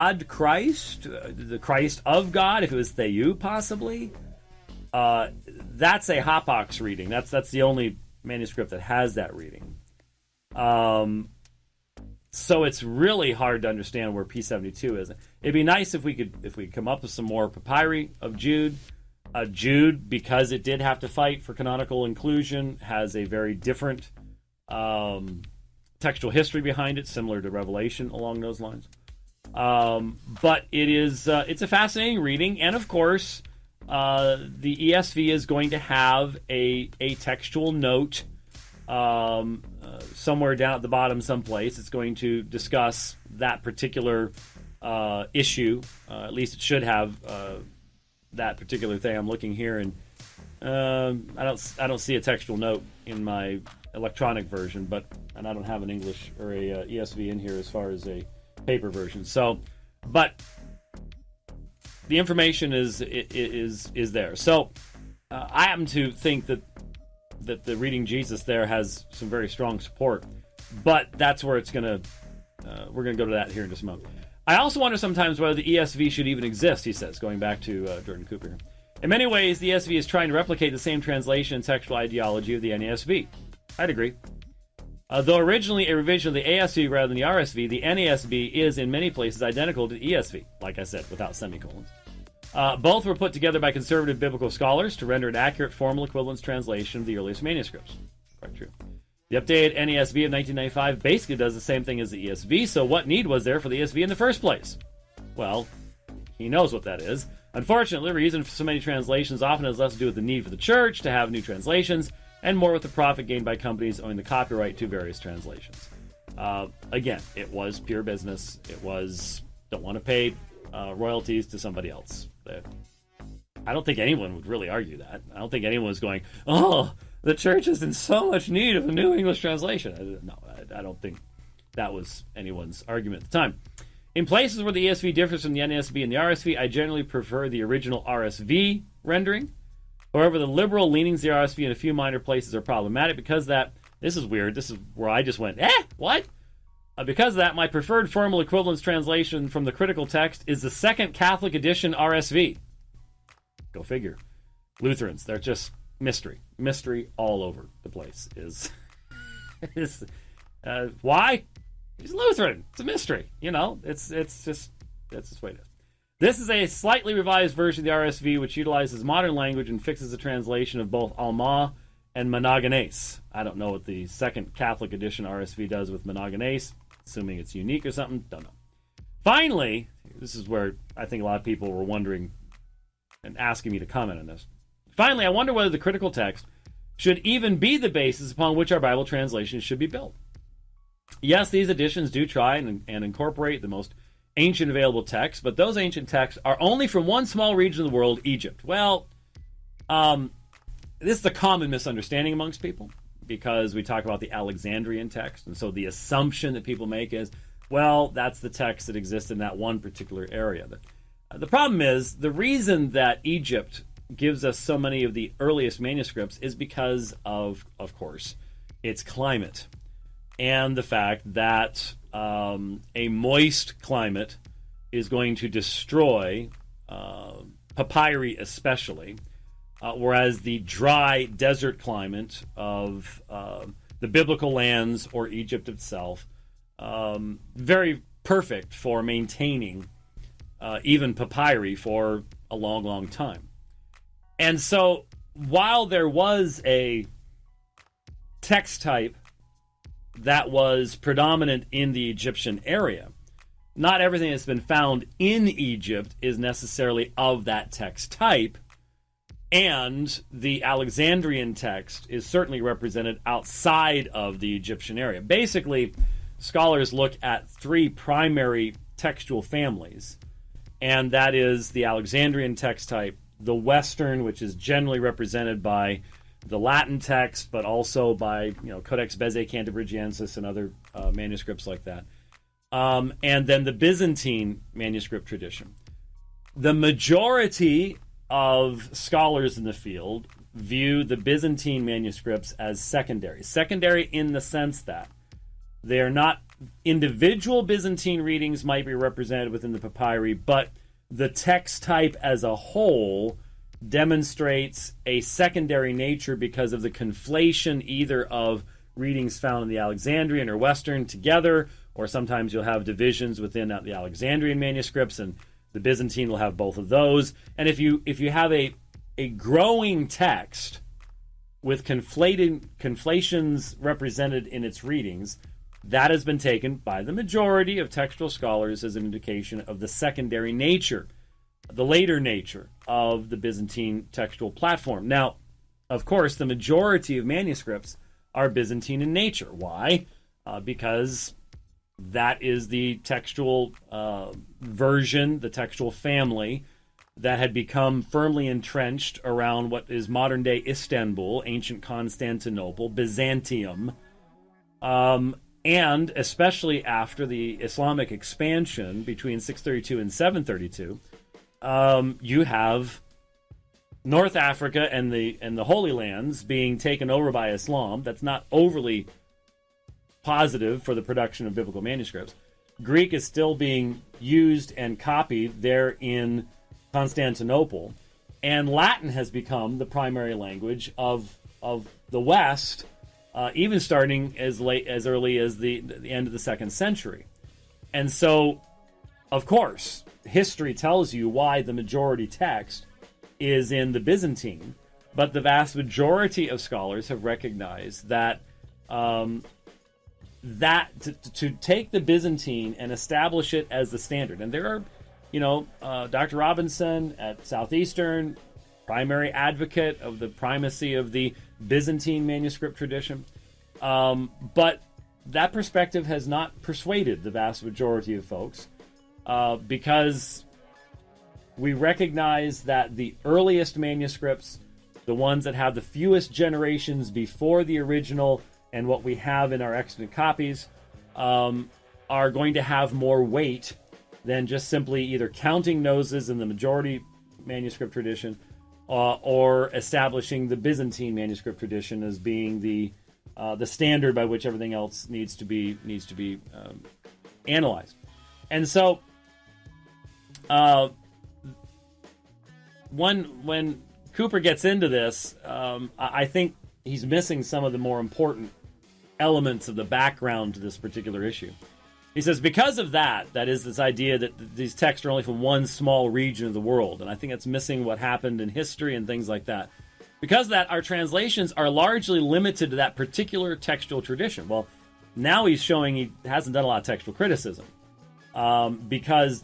God Christ, the Christ of God, if it was Theou possibly, that's a Hopbox reading. That's the only manuscript that has that reading. So it's really hard to understand where P72 is. It'd be nice if we could come up with some more papyri of Jude. Jude, because it did have to fight for canonical inclusion, has a very different textual history behind it, similar to Revelation along those lines. But it's a fascinating reading, and of course, the ESV is going to have a textual note somewhere down at the bottom someplace. It's going to discuss that particular issue. At least it should have that particular thing. I'm looking here, and I don't see a textual note in my electronic version, and I don't have an English or a ESV in here as far as a paper version. So, but the information is there. So I happen to think that the reading Jesus there has some very strong support, but that's where it's gonna. We're gonna go to that here in just a moment. I also wonder sometimes whether the ESV should even exist, he says, going back to Jordan Cooper here. In many ways, the ESV is trying to replicate the same translation and textual ideology of the NASB. I'd agree. Though originally a revision of the ASV rather than the RSV, the NASB is in many places identical to the ESV, like I said, without semicolons. Both were put together by conservative biblical scholars to render an accurate formal equivalence translation of the earliest manuscripts. Quite true. The updated NASB of 1995 basically does the same thing as the ESV, so what need was there for the ESV in the first place? Well, he knows what that is. Unfortunately, the reason for so many translations often has less to do with the need for the church to have new translations and more with the profit gained by companies owning the copyright to various translations. Again, it was pure business. It was, don't want to pay royalties to somebody else. I don't think anyone would really argue that. I don't think anyone was going, oh, the church is in so much need of a new English translation. No, I don't think that was anyone's argument at the time. In places where the ESV differs from the NASB and the RSV, I generally prefer the original RSV rendering. However, the liberal leanings of the RSV in a few minor places are problematic because that, this is weird, this is where I just went, what? Because of that, my preferred formal equivalence translation from the critical text is the Second Catholic Edition RSV. Go figure. Lutherans, they're just mystery. Mystery all over the place. Why? He's Lutheran. It's a mystery. You know, it's just, that's the way it is. This is a slightly revised version of the RSV, which utilizes modern language and fixes the translation of both Alma and monogenes. I don't know what the Second Catholic Edition RSV does with monogenes, assuming it's unique or something. Don't know. Finally, this is where I think a lot of people were wondering and asking me to comment on this. Finally, I wonder whether the critical text should even be the basis upon which our Bible translations should be built. Yes, these editions do try and incorporate the most ancient available texts, but those ancient texts are only from one small region of the world, Egypt. Well, this is a common misunderstanding amongst people because we talk about the Alexandrian text, and so the assumption that people make is, well, that's the text that exists in that one particular area. The problem is, the reason that Egypt gives us so many of the earliest manuscripts is because of course, its climate and the fact that a moist climate is going to destroy papyri especially, whereas the dry desert climate of the biblical lands or Egypt itself, very perfect for maintaining even papyri for a long, long time. And so while there was a text type that was predominant in the Egyptian area, not everything that's been found in Egypt is necessarily of that text type, and the Alexandrian text is certainly represented outside of the Egyptian area. Basically, scholars look at three primary textual families, and that is the Alexandrian text type, the Western, which is generally represented by the Latin text, but also by Codex Bezae Cantabrigiensis and other manuscripts like that, and then the Byzantine manuscript tradition. The majority of scholars in the field view the Byzantine manuscripts as secondary. Secondary in the sense that they are not individual Byzantine readings might be represented within the papyri, but the text type as a whole demonstrates a secondary nature because of the conflation either of readings found in the Alexandrian or Western together, or sometimes you'll have divisions within the Alexandrian manuscripts, and the Byzantine will have both of those. And if you have a growing text with conflations represented in its readings, that has been taken by the majority of textual scholars as an indication of the secondary nature, the later nature of the Byzantine textual platform. Now, of course, the majority of manuscripts are Byzantine in nature. Why? Because that is the textual version, the textual family that had become firmly entrenched around what is modern-day Istanbul, ancient Constantinople, Byzantium, and especially after the Islamic expansion between 632 and 732, you have North Africa and the Holy Lands being taken over by Islam. That's not overly positive for the production of biblical manuscripts. Greek is still being used and copied there in Constantinople, and Latin has become the primary language of the West, even starting as early as the end of the 2nd century. And so, of course, history tells you why the majority text is in the Byzantine, but the vast majority of scholars have recognized that to take the Byzantine and establish it as the standard. And there are, Dr. Robinson at Southeastern, primary advocate of the primacy of the Byzantine manuscript tradition. But that perspective has not persuaded the vast majority of folks because we recognize that the earliest manuscripts, the ones that have the fewest generations before the original and what we have in our extant copies, are going to have more weight than just simply either counting noses in the majority manuscript tradition or establishing the Byzantine manuscript tradition as being the standard by which everything else needs to be analyzed. And so, when Cooper gets into this, I think he's missing some of the more important elements of the background to this particular issue. He says, because of that is this idea that these texts are only from one small region of the world, and I think it's missing what happened in history and things like that. Because of that, our translations are largely limited to that particular textual tradition. Well, now he's showing he hasn't done a lot of textual criticism, because